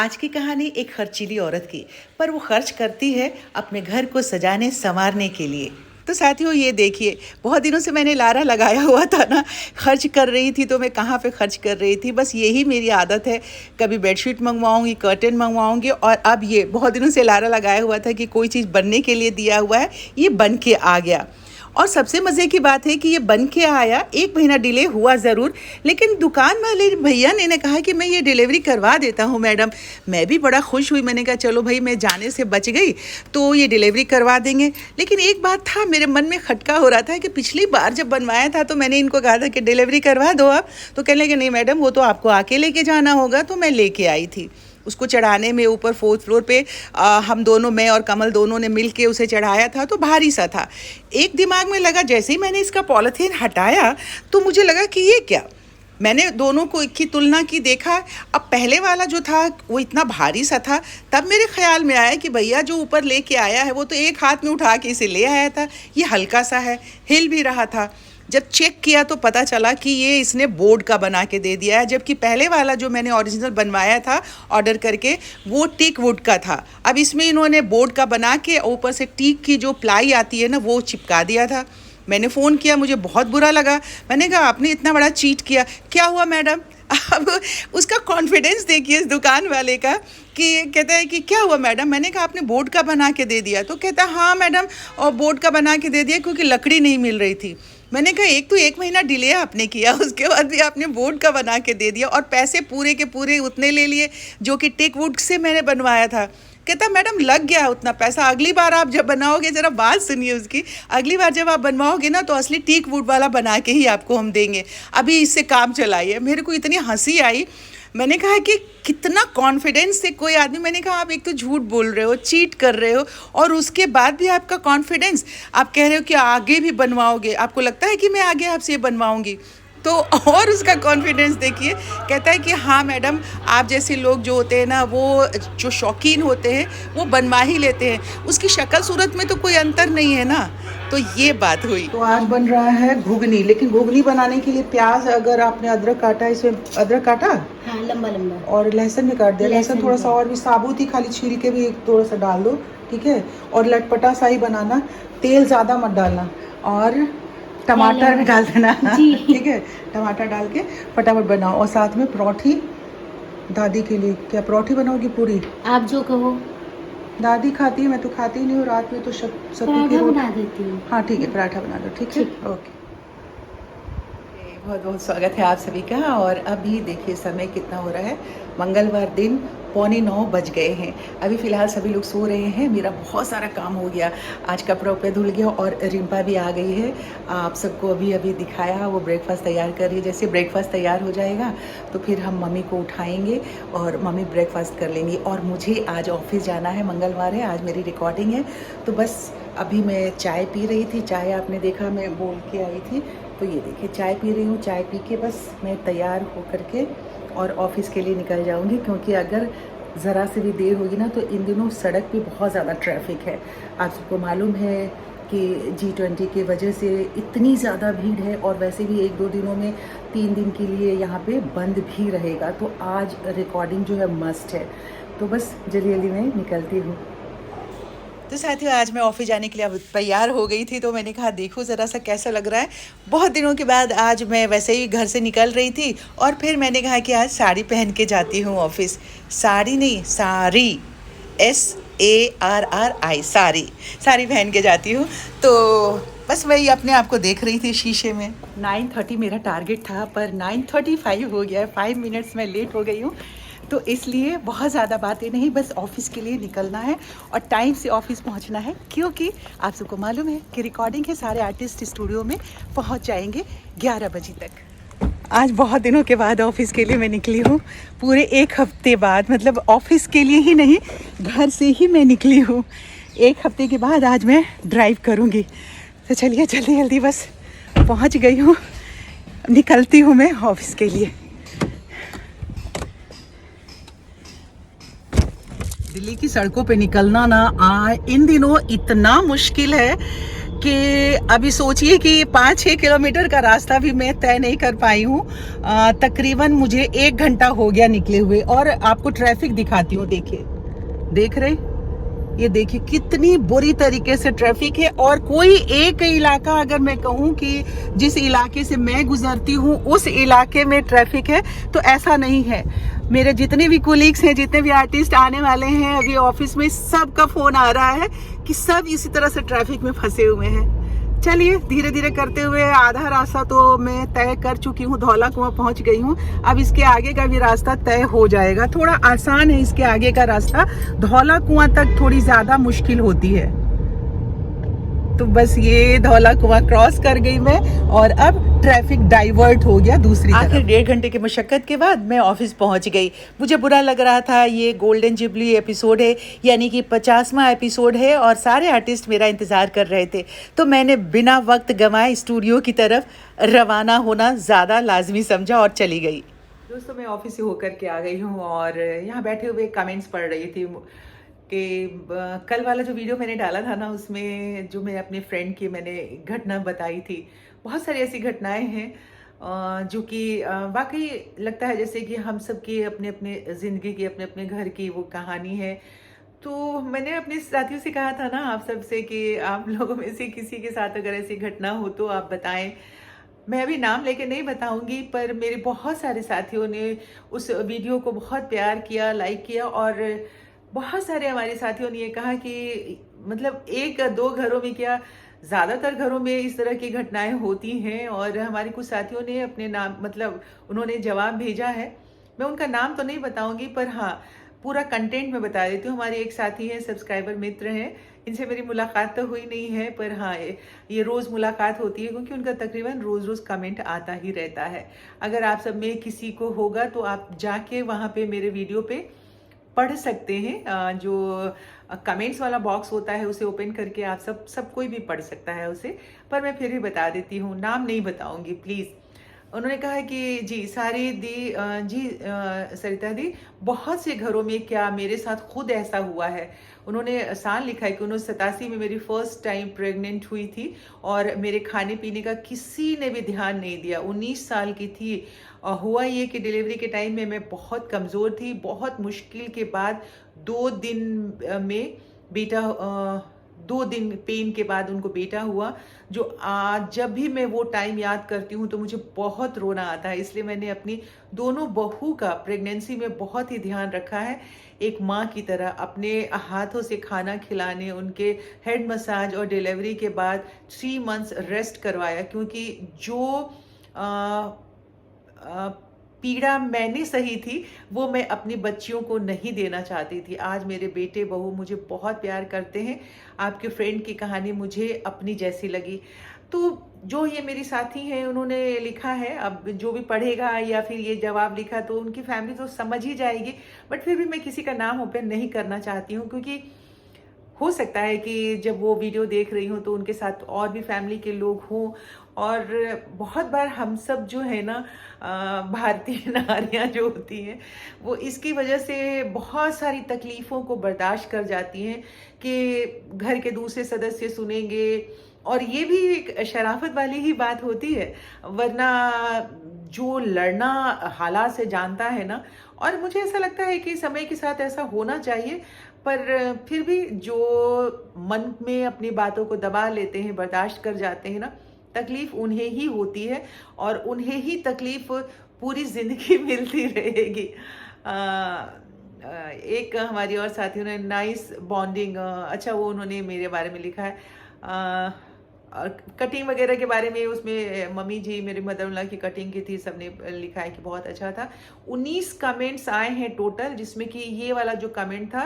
आज की कहानी एक खर्चीली औरत की, पर वो खर्च करती है अपने घर को सजाने संवारने के लिए। तो साथियों ये देखिए, बहुत दिनों से मैंने लारा लगाया हुआ था ना, खर्च कर रही थी तो मैं कहाँ पे खर्च कर रही थी। बस यही मेरी आदत है, कभी बेडशीट मंगवाऊंगी, कर्टन मंगवाऊंगी, और अब ये बहुत दिनों से लारा लगाया हुआ था कि कोई चीज़ बनने के लिए दिया हुआ है, ये बन के आ गया। और सबसे मज़े की बात है कि ये बन के आया, 1 महीना डिले हुआ ज़रूर, लेकिन दुकान वाले भैया ने कहा कि मैं ये डिलीवरी करवा देता हूँ मैडम। मैं भी बड़ा खुश हुई, मैंने कहा चलो भाई मैं जाने से बच गई, तो ये डिलीवरी करवा देंगे। लेकिन एक बात था, मेरे मन में खटका हो रहा था कि पिछली बार जब बनवाया था तो मैंने इनको कहा था कि डिलीवरी करवा दो आप, तो कहने लगे नहीं मैडम वो तो आपको आके लेके जाना होगा। तो मैं लेके आई थी उसको चढ़ाने में, ऊपर 4th फ्लोर पे हम दोनों, मैं और कमल दोनों ने मिल के उसे चढ़ाया था, तो भारी सा था। एक दिमाग में लगा, जैसे ही मैंने इसका पॉलीथीन हटाया तो मुझे लगा कि ये क्या। मैंने दोनों को की तुलना की, देखा अब पहले वाला जो था वो इतना भारी सा था। तब मेरे ख्याल में आया कि भैया जो ऊपर लेके आया है वो तो एक हाथ में उठा के इसे ले आया था, ये हल्का सा है, हिल भी रहा था। जब चेक किया तो पता चला कि ये इसने बोर्ड का बना के दे दिया है, जबकि पहले वाला जो मैंने ओरिजिनल बनवाया था ऑर्डर करके वो टीक वुड का था। अब इसमें इन्होंने बोर्ड का बना के ऊपर से टीक की जो प्लाई आती है ना वो चिपका दिया था। मैंने फ़ोन किया, मुझे बहुत बुरा लगा। मैंने कहा आपने इतना बड़ा चीट किया, क्या हुआ मैडम? अब उसका कॉन्फिडेंस देखिए इस दुकान वाले का, कि कहता है कि क्या हुआ मैडम? मैंने कहा आपने बोर्ड का बना के दे दिया, तो कहता हाँ मैडम, और बोर्ड का बना के दे दिया क्योंकि लकड़ी नहीं मिल रही थी। मैंने कहा एक तो 1 महीना डिले आपने किया, उसके बाद भी आपने बोर्ड का बना के दे दिया, और पैसे पूरे के पूरे उतने ले लिए जो कि टेक वुड से मैंने बनवाया था। कहता मैडम लग गया उतना पैसा, अगली बार आप जब बनाओगे, ज़रा बात सुनिए उसकी, अगली बार जब आप बनवाओगे ना तो असली टीक वुड वाला बना के ही आपको हम देंगे, अभी इससे काम चलाइए। मेरे को इतनी हंसी आई। मैंने कहा कि कितना कॉन्फिडेंस से कोई आदमी, मैंने कहा आप एक तो झूठ बोल रहे हो, चीट कर रहे हो, और उसके बाद भी आपका कॉन्फिडेंस, आप कह रहे हो कि आगे भी बनवाओगे, आपको लगता है कि मैं आगे आपसे बनवाऊंगी, तो और उसका कॉन्फिडेंस देखिए। कहता है कि हाँ मैडम, आप जैसे लोग जो होते हैं ना, वो जो शौकीन होते हैं वो बनवा ही लेते हैं, उसकी शक्ल सूरत में तो कोई अंतर नहीं है ना। तो ये बात हुई। तो आज बन रहा है घुगनी, लेकिन घुगनी बनाने के लिए प्याज, अगर आपने अदरक काटा, इसमें अदरक काटा, हाँ लंबा लंबा, और लहसुन भी काट दिया, लहसुन थोड़ा सा और भी साबुत ही खाली छील के भी थोड़ा सा डाल दो, ठीक है। और लटपटा सा ही बनाना, तेल ज़्यादा मत डालना, और टमाटर भी डाल देना, ठीक है। टमाटर डाल के फटाफट बनाओ, और साथ में परोठी दादी के लिए। क्या परोठी बनाओगी पूरी? आप जो कहो। दादी खाती है, मैं तो खाती नहीं हूँ, रात में तो सत्तू की रोटी बना देती हूँ। हाँ ठीक है, पराठा बना दो, ठीक है, ओके। बहुत बहुत स्वागत है आप सभी का। और अभी देखिए समय कितना हो रहा है, मंगलवार दिन 8:45 बज गए हैं। अभी फ़िलहाल सभी लोग सो रहे हैं, मेरा बहुत सारा काम हो गया, आज कपड़ा उपड़ा धुल गया, और रिम्पा भी आ गई है। आप सबको अभी अभी दिखाया, वो ब्रेकफास्ट तैयार कर रही है। जैसे ब्रेकफास्ट तैयार हो जाएगा तो फिर हम मम्मी को उठाएंगे और मम्मी ब्रेकफास्ट कर लेंगी। और मुझे आज ऑफिस जाना है, मंगलवार है, आज मेरी रिकॉर्डिंग है। तो बस अभी मैं चाय पी रही थी, चाय आपने देखा मैं बोल के आई थी, तो ये देखिए चाय पी रही हूँ। चाय पी के बस मैं तैयार हो करके और ऑफिस के लिए निकल जाऊँगी, क्योंकि अगर ज़रा से भी देर होगी ना तो इन दिनों सड़क पे बहुत ज़्यादा ट्रैफिक है। आप सबको मालूम है कि G20 की वजह से इतनी ज़्यादा भीड़ है, और वैसे भी 1-2 दिनों में 3 दिन के लिए यहाँ पे बंद भी रहेगा। तो आज रिकॉर्डिंग जो है मस्ट है, तो बस जल्दी जल्दी मैं निकलती हूँ। तो साथियों आज मैं ऑफिस जाने के लिए अब तैयार हो गई थी, तो मैंने कहा देखो ज़रा सा कैसा लग रहा है। बहुत दिनों के बाद आज मैं वैसे ही घर से निकल रही थी, और फिर मैंने कहा कि आज साड़ी पहन के जाती हूँ ऑफिस। साड़ी नहीं, साड़ी, SARRI, साड़ी पहन के जाती हूँ। तो बस वही अपने आप को देख रही थी शीशे में। 9:30 मेरा टारगेट था, पर 9:35 हो गया है, 5 मिनट्स में लेट हो गई हूँ। तो इसलिए बहुत ज़्यादा बातें नहीं, बस ऑफिस के लिए निकलना है और टाइम से ऑफिस पहुंचना है, क्योंकि आप सबको मालूम है कि रिकॉर्डिंग है, सारे आर्टिस्ट स्टूडियो में पहुंच जाएंगे 11 बजे तक। आज बहुत दिनों के बाद ऑफिस के लिए मैं निकली हूँ, पूरे 1 हफ्ते बाद, मतलब ऑफिस के लिए ही नहीं, घर से ही मैं निकली हूँ। 1 हफ्ते के बाद आज मैं ड्राइव करूँगी। तो चलिए जल्दी जल्दी बस पहुँच गई हूँ, निकलती हूँ मैं ऑफिस के लिए। दिल्ली की सड़कों पे निकलना ना इन दिनों इतना मुश्किल है कि अभी सोचिए कि 5-6 किलोमीटर का रास्ता भी मैं तय नहीं कर पाई हूँ। तकरीबन मुझे 1 घंटा हो गया निकले हुए। और आपको ट्रैफिक दिखाती हूँ, देखिए, देख रहे, ये देखिए कितनी बुरी तरीके से ट्रैफिक है। और कोई एक इलाका अगर मैं कहूँ कि जिस इलाके से मैं गुजरती हूँ उस इलाके में ट्रैफिक है, तो ऐसा नहीं है। मेरे जितने भी कोलीग्स हैं, जितने भी आर्टिस्ट आने वाले हैं अभी ऑफिस में, सबका फोन आ रहा है कि सब इसी तरह से ट्रैफिक में फंसे हुए हैं। चलिए धीरे धीरे करते हुए आधा रास्ता तो मैं तय कर चुकी हूँ, धौला कुआं पहुंच गई हूँ। अब इसके आगे का भी रास्ता तय हो जाएगा। थोड़ा आसान है इसके आगे का रास्ता, धौला कुआं तक थोड़ी ज्यादा मुश्किल होती है। तो बस ये धौला कुआं क्रॉस कर गई मैं और अब ट्रैफिक डाइवर्ट हो गया दूसरी तरफ। आखिर 1.5 घंटे की मशक्कत के बाद मैं ऑफिस पहुंच गई। मुझे बुरा लग रहा था, ये गोल्डन जुबली एपिसोड है, यानी कि 50वां एपिसोड है और सारे आर्टिस्ट मेरा इंतज़ार कर रहे थे। तो मैंने बिना वक्त गंवाए स्टूडियो की तरफ रवाना होना ज़्यादा लाजमी समझा और चली गई। दोस्तों, मैं ऑफिस से होकर के आ गई हूँ और यहाँ बैठे हुए कमेंट्स पढ़ रही थी कि कल वाला जो वीडियो मैंने डाला था ना, उसमें जो मैं अपने फ्रेंड की मैंने घटना बताई थी, बहुत सारी ऐसी घटनाएं हैं जो कि वाकई लगता है जैसे कि हम सब की अपने अपने ज़िंदगी की, अपने अपने घर की वो कहानी है। तो मैंने अपने साथियों से कहा था ना आप सब से कि आप लोगों में से किसी के साथ अगर ऐसी घटना हो तो आप बताएं। मैं अभी नाम लेके नहीं बताऊंगी, पर मेरे बहुत सारे साथियों ने उस वीडियो को बहुत प्यार किया, लाइक किया। और बहुत सारे हमारे साथियों ने ये कहा कि मतलब 1-2 घरों में क्या, ज़्यादातर घरों में इस तरह की घटनाएं होती हैं। और हमारे कुछ साथियों ने अपने नाम, मतलब उन्होंने जवाब भेजा है। मैं उनका नाम तो नहीं बताऊंगी, पर हाँ पूरा कंटेंट मैं बता देती हूँ। हमारे एक साथी हैं, सब्सक्राइबर मित्र हैं, इनसे मेरी मुलाकात तो हुई नहीं है, पर हाँ ये रोज़ मुलाकात होती है क्योंकि उनका तकरीबन रोज़ रोज़ कमेंट आता ही रहता है। अगर आप सब में किसी को होगा तो आप जाके वहाँ पे मेरे वीडियो पे पढ़ सकते हैं। जो कमेंट्स वाला बॉक्स होता है उसे ओपन करके आप सब कोई भी पढ़ सकता है उसे। पर मैं फिर भी बता देती हूँ, नाम नहीं बताऊंगी प्लीज़। उन्होंने कहा कि जी सारी दी जी सरिता दी, बहुत से घरों में क्या मेरे साथ खुद ऐसा हुआ है। उन्होंने साल लिखा है कि 1987 में मेरी फर्स्ट टाइम प्रेग्नेंट हुई थी और मेरे खाने पीने का किसी ने भी ध्यान नहीं दिया। 19 साल की थी। हुआ ये कि डिलीवरी के टाइम में मैं बहुत कमज़ोर थी। बहुत मुश्किल के बाद 2 दिन में बेटा 2 दिन पेन के बाद उनको बेटा हुआ। जो आज जब भी मैं वो टाइम याद करती हूँ तो मुझे बहुत रोना आता है। इसलिए मैंने अपनी दोनों बहू का प्रेगनेंसी में बहुत ही ध्यान रखा है। एक माँ की तरह अपने हाथों से खाना खिलाने, उनके हेड मसाज और डिलीवरी के बाद 3 मंथ्स रेस्ट करवाया, क्योंकि जो पीड़ा मैंने सही थी वो मैं अपनी बच्चियों को नहीं देना चाहती थी। आज मेरे बेटे बहू मुझे बहुत प्यार करते हैं। आपके फ्रेंड की कहानी मुझे अपनी जैसी लगी। तो जो ये मेरी साथी हैं उन्होंने लिखा है, अब जो भी पढ़ेगा या फिर ये जवाब लिखा तो उनकी फैमिली तो समझ ही जाएगी, बट फिर भी मैं किसी का नाम ओपन नहीं करना चाहती हूँ, क्योंकि हो सकता है कि जब वो वीडियो देख रही हूँ तो उनके साथ और भी फैमिली के लोग हों। और बहुत बार हम सब जो है ना, भारतीय नारियाँ जो होती हैं वो इसकी वजह से बहुत सारी तकलीफ़ों को बर्दाश्त कर जाती हैं कि घर के दूसरे सदस्य सुनेंगे। और ये भी एक शराफत वाली ही बात होती है, वरना जो लड़ना हालात से जानता है ना, और मुझे ऐसा लगता है कि समय के साथ ऐसा होना चाहिए, पर फिर भी जो मन में अपनी बातों को दबा लेते हैं, बर्दाश्त कर जाते हैं ना, तकलीफ उन्हें ही होती है और उन्हें ही तकलीफ पूरी जिंदगी मिलती रहेगी। एक हमारी और साथियों ने नाइस बॉन्डिंग, अच्छा वो उन्होंने मेरे बारे में लिखा है कटिंग वगैरह के बारे में। उसमें मम्मी जी मेरी मदर इन लॉ की कटिंग की थी, सबने लिखा है कि बहुत अच्छा था। 19 कमेंट्स आए हैं टोटल, जिसमें कि ये वाला जो कमेंट था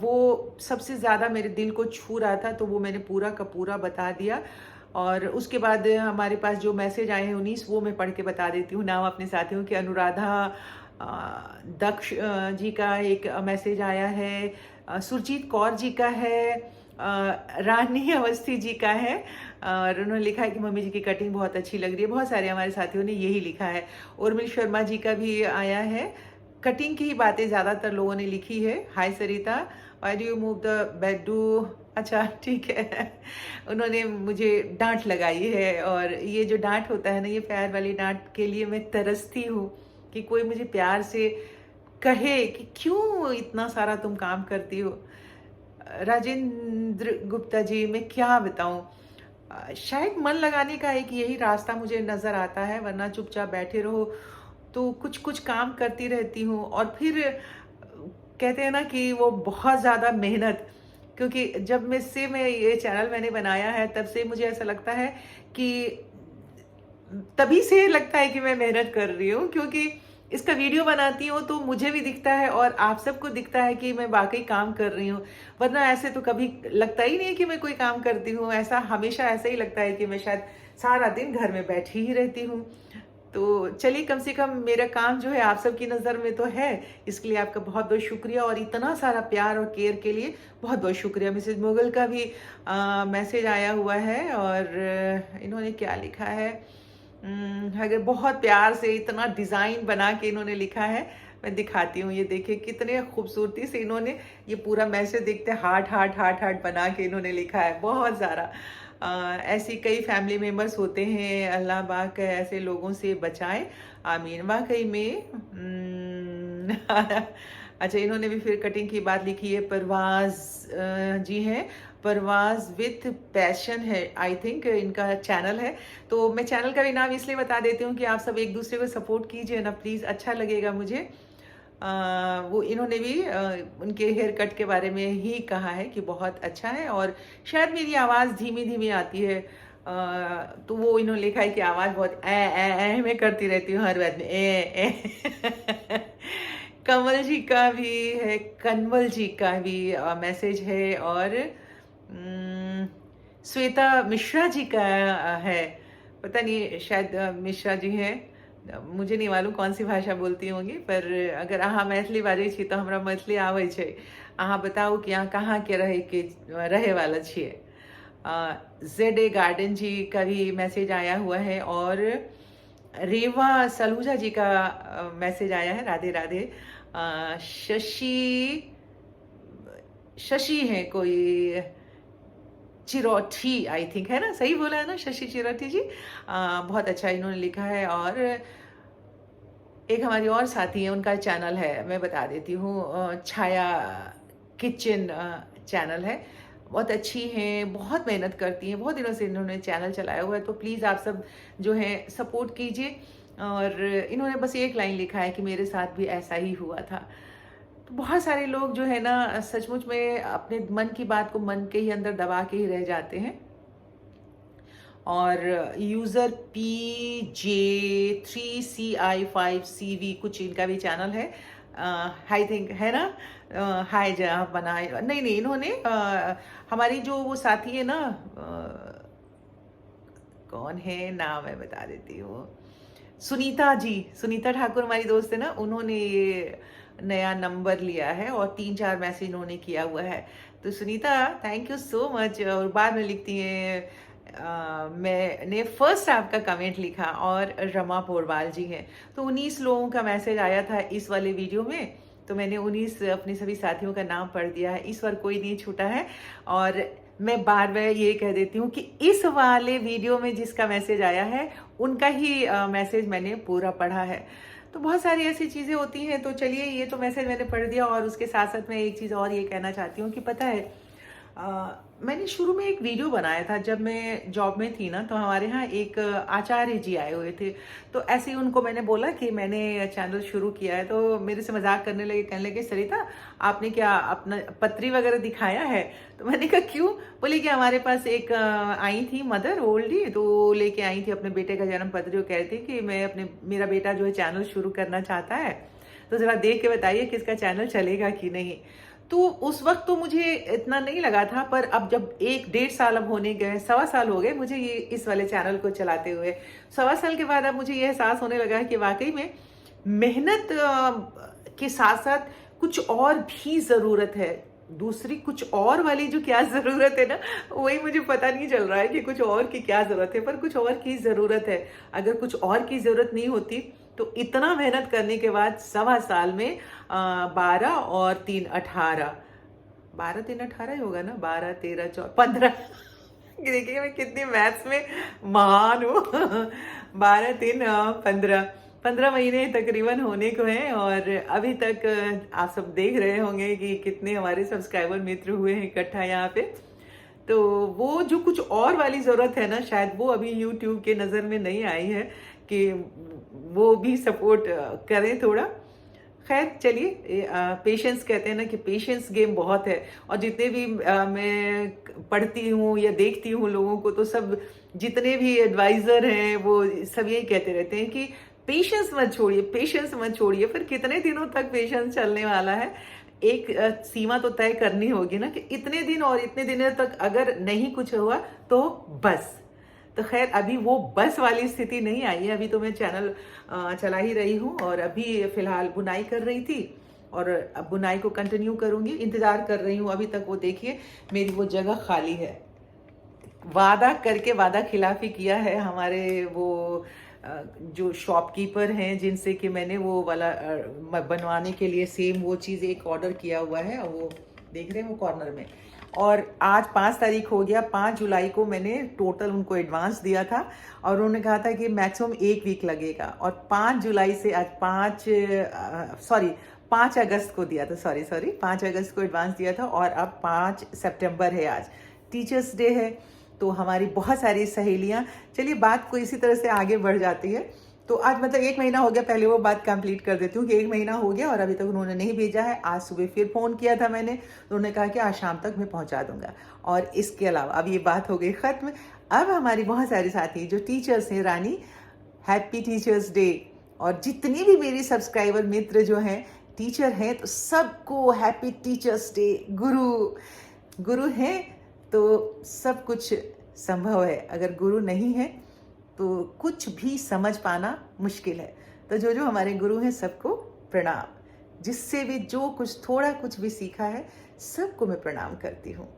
वो सबसे ज़्यादा मेरे दिल को छू रहा था, तो वो मैंने पूरा का पूरा बता दिया। और उसके बाद हमारे पास जो मैसेज आए हैं 19, वो मैं पढ़ के बता देती हूँ नाम अपने साथियों के। अनुराधा दक्ष जी का एक मैसेज आया है, सुरजीत कौर जी का है, रानी अवस्थी जी का है, और उन्होंने लिखा है कि मम्मी जी की कटिंग बहुत अच्छी लग रही है। बहुत सारे हमारे साथियों ने यही लिखा है। उर्मिल शर्मा जी का भी आया है, कटिंग की ही बातें ज़्यादातर लोगों ने लिखी है। Hi Sarita, why do you move the bed do. अच्छा ठीक है। उन्होंने मुझे डांट लगाई है, और ये जो डांट होता है ना, ये प्यार वाली डांट के लिए मैं तरसती हूँ कि कोई मुझे प्यार से कहे कि क्यों इतना सारा तुम काम करती हो। राजेंद्र गुप्ता जी, मैं क्या बताऊं, शायद मन लगाने का एक यही रास्ता मुझे नजर आता है, वरना चुपचाप बैठे रहो तो कुछ कुछ काम करती रहती हूँ। और फिर कहते हैं ना कि वो बहुत ज़्यादा मेहनत, क्योंकि जब मैं से मैं ये चैनल मैंने बनाया है तब से मुझे ऐसा लगता है कि तभी से लगता है कि मैं मेहनत कर रही हूँ, क्योंकि इसका वीडियो बनाती हूँ तो मुझे भी दिखता है और आप सबको दिखता है कि मैं वाकई काम कर रही हूँ। वरना ऐसे तो कभी लगता ही नहीं है कि मैं कोई काम करती हूँ, ऐसा हमेशा ऐसा ही लगता है कि मैं शायद सारा दिन घर में बैठी ही रहती हूँ। तो चलिए, कम से कम मेरा काम जो है आप सबकी नज़र में तो है, इसके लिए आपका बहुत बहुत शुक्रिया, और इतना सारा प्यार और केयर के लिए बहुत बहुत शुक्रिया। मिसेज मुगल का भी मैसेज आया हुआ है, और इन्होंने क्या लिखा है, अगर बहुत प्यार से इतना डिज़ाइन बना के इन्होंने लिखा है, मैं दिखाती हूँ। ये देखिए कितने खूबसूरती से इन्होंने ये पूरा मैसेज देखते हार्ट हार्ट हार्ट हार्ट बना के इन्होंने लिखा है, बहुत सारा। ऐसी कई फैमिली मेम्बर्स होते हैं, अल्लाह पाक ऐसे लोगों से बचाए, आमीन। वाकई में अच्छा, इन्होंने भी फिर कटिंग की बात लिखी है। परवाज जी हैं, परवाज विथ पैशन है आई थिंक इनका चैनल है। तो मैं चैनल का भी नाम इसलिए बता देती हूँ कि आप सब एक दूसरे को सपोर्ट कीजिए ना प्लीज़, अच्छा लगेगा मुझे। वो इन्होंने भी उनके हेयर कट के बारे में ही कहा है कि बहुत अच्छा है, और शायद मेरी आवाज़ धीमी धीमी आती है, तो वो इन्होंने लिखा है कि आवाज़ बहुत ए मैं करती रहती हूँ हर बात में ए कमल जी का भी है, कनवल जी का भी मैसेज है, और श्वेता मिश्रा जी का है, पता नहीं शायद मिश्रा जी हैं, मुझे नहीं मालूम कौन सी भाषा बोलती होंगी, पर अगर अहाँ मैथिली बाजै छी तो हमरा मैथिली आबै छै। अहाँ बताओ कि अहाँ कहाँ के रहे वाला छियै। ZA गार्डन जी का भी मैसेज आया हुआ है, और रेवा सलूजा जी का मैसेज आया है, राधे राधे। शशि है कोई, चिरौठी आई थिंक, है ना, सही बोला है ना, शशि चिरौठी जी। बहुत अच्छा इन्होंने लिखा है। और एक हमारी और साथी है, उनका चैनल है, मैं बता देती हूँ, छाया किचन चैनल है, बहुत अच्छी हैं, बहुत मेहनत करती हैं, बहुत दिनों से इन्होंने चैनल चलाया हुआ है, तो प्लीज़ आप सब जो है सपोर्ट कीजिए। और इन्होंने बस एक लाइन लिखा है कि मेरे साथ भी ऐसा ही हुआ था। तो बहुत सारे लोग जो है ना सचमुच में अपने मन की बात को मन के ही अंदर दबा के ही रह जाते हैं। और यूज़र PJ3CI5CV कुछ इनका भी चैनल है, आई थिंक, है ना। हाय जहाँ बनाए, नहीं नहीं, इन्होंने हमारी जो वो साथी है ना, कौन है नाम मैं बता देती हूँ, सुनीता जी, सुनीता ठाकुर हमारी दोस्त है ना, उन्होंने ये नया नंबर लिया है और 3-4 मैसेज इन्होंने किया हुआ है। तो Sunita, thank you so much. और बाद में लिखती हैं मैंने फर्स्ट आपका कमेंट लिखा, और रमा पोरवाल जी हैं। तो 19 लोगों का मैसेज आया था इस वाले वीडियो में, तो मैंने 19 अपने सभी साथियों का नाम पढ़ दिया है, इस बार कोई नहीं छूटा है। और मैं बार बार ये कह देती हूँ कि इस वाले वीडियो में जिसका मैसेज आया है उनका ही मैसेज मैंने पूरा पढ़ा है। तो बहुत सारी ऐसी चीज़ें होती हैं। तो चलिए, ये तो मैसेज मैंने पढ़ दिया, और उसके साथ साथ मैं एक चीज़ और ये कहना चाहती हूँ कि पता है, मैंने शुरू में एक वीडियो बनाया था जब मैं जॉब में थी ना, तो हमारे यहाँ एक आचार्य जी आए हुए थे। तो ऐसे ही उनको मैंने बोला कि मैंने चैनल शुरू किया है, तो मेरे से मजाक करने लगे, कहने लगे सरिता आपने क्या अपना पत्री वगैरह दिखाया है। तो मैंने कहा क्यों। बोले कि हमारे पास एक आई थी मदर ओल्डी, तो लेके आई थी अपने बेटे का जन्म पत्री, वो कह रही थी कि मेरा बेटा जो है चैनल शुरू करना चाहता है, तो ज़रा देख के बताइए कि इसका चैनल चलेगा कि नहीं। तो उस वक्त तो मुझे इतना नहीं लगा था, पर अब जब 1-1.5 साल अब होने गए, 1.25 साल हो गए मुझे ये इस वाले चैनल को चलाते हुए, 1.25 साल के बाद अब मुझे ये एहसास होने लगा है कि वाकई में मेहनत के साथ साथ कुछ और भी ज़रूरत है। दूसरी कुछ और वाली जो क्या ज़रूरत है ना, वही मुझे पता नहीं चल रहा है कि कुछ और की क्या ज़रूरत है, पर कुछ और की ज़रूरत है। अगर कुछ और की ज़रूरत नहीं होती तो इतना मेहनत करने के बाद 1.25 साल में 12 और 3 18 12 3 18 ही होगा ना, 12 13 14 15। देखिए मैं कितनी मैथ्स में महान हूँ। 12 3 15 15 महीने तकरीबन होने को हैं, और अभी तक आप सब देख रहे होंगे कि कितने हमारे सब्सक्राइबर मित्र हुए हैं इकट्ठा यहाँ पे। तो वो जो कुछ और वाली ज़रूरत है ना, शायद वो अभी यूट्यूब के नज़र में नहीं आई है कि वो भी सपोर्ट करें थोड़ा। खैर चलिए, पेशेंस कहते हैं ना कि पेशेंस गेम बहुत है, और जितने भी मैं पढ़ती हूँ या देखती हूँ लोगों को, तो सब जितने भी एडवाइज़र हैं वो सब यही कहते रहते हैं कि पेशेंस मत छोड़िए, पेशेंस मत छोड़िए। फिर कितने दिनों तक पेशेंस चलने वाला है? एक सीमा तो तय करनी होगी ना कि इतने दिन, और इतने दिनों तक अगर नहीं कुछ हुआ तो बस। तो खैर अभी वो बस वाली स्थिति नहीं आई है। अभी तो मैं चैनल चला ही रही हूँ, और अभी फ़िलहाल बुनाई कर रही थी, और अब बुनाई को कंटिन्यू करूँगी। इंतज़ार कर रही हूँ अभी तक। वो देखिए मेरी वो जगह खाली है। वादा करके वादा खिलाफी किया है हमारे वो जो शॉपकीपर हैं, जिनसे कि मैंने वो वाला बनवाने के लिए सेम वो चीज़ एक ऑर्डर किया हुआ है, और वो देख रहे हैं वो कॉर्नर में। और आज 5 तारीख हो गया, 5 जुलाई को मैंने टोटल उनको एडवांस दिया था, और उन्होंने कहा था कि मैक्सिमम 1 वीक लगेगा। और 5 जुलाई से आज 5 अगस्त को दिया था, सॉरी 5 अगस्त को एडवांस दिया था, और अब 5 सितंबर है, आज टीचर्स डे है। तो हमारी बहुत सारी सहेलियां, चलिए बात को इसी तरह से आगे बढ़ जाती है। तो आज मतलब 1 महीना हो गया, पहले वो बात कंप्लीट कर देती हूँ कि 1 महीना हो गया और अभी तक उन्होंने नहीं भेजा है। आज सुबह फिर फ़ोन किया था मैंने, तो उन्होंने कहा कि आज शाम तक मैं पहुँचा दूँगा। और इसके अलावा अब ये बात हो गई ख़त्म। अब हमारी बहुत सारी साथी जो टीचर्स हैं, रानी हैप्पी टीचर्स डे। और जितनी भी मेरी सब्सक्राइबर मित्र जो हैं टीचर हैं, तो सबको हैप्पी टीचर्स डे। गुरु हैं तो सब कुछ संभव है, अगर गुरु नहीं है तो कुछ भी समझ पाना मुश्किल है। तो जो जो हमारे गुरु हैं सबको प्रणाम। जिससे भी जो कुछ थोड़ा कुछ भी सीखा है, सबको मैं प्रणाम करती हूँ।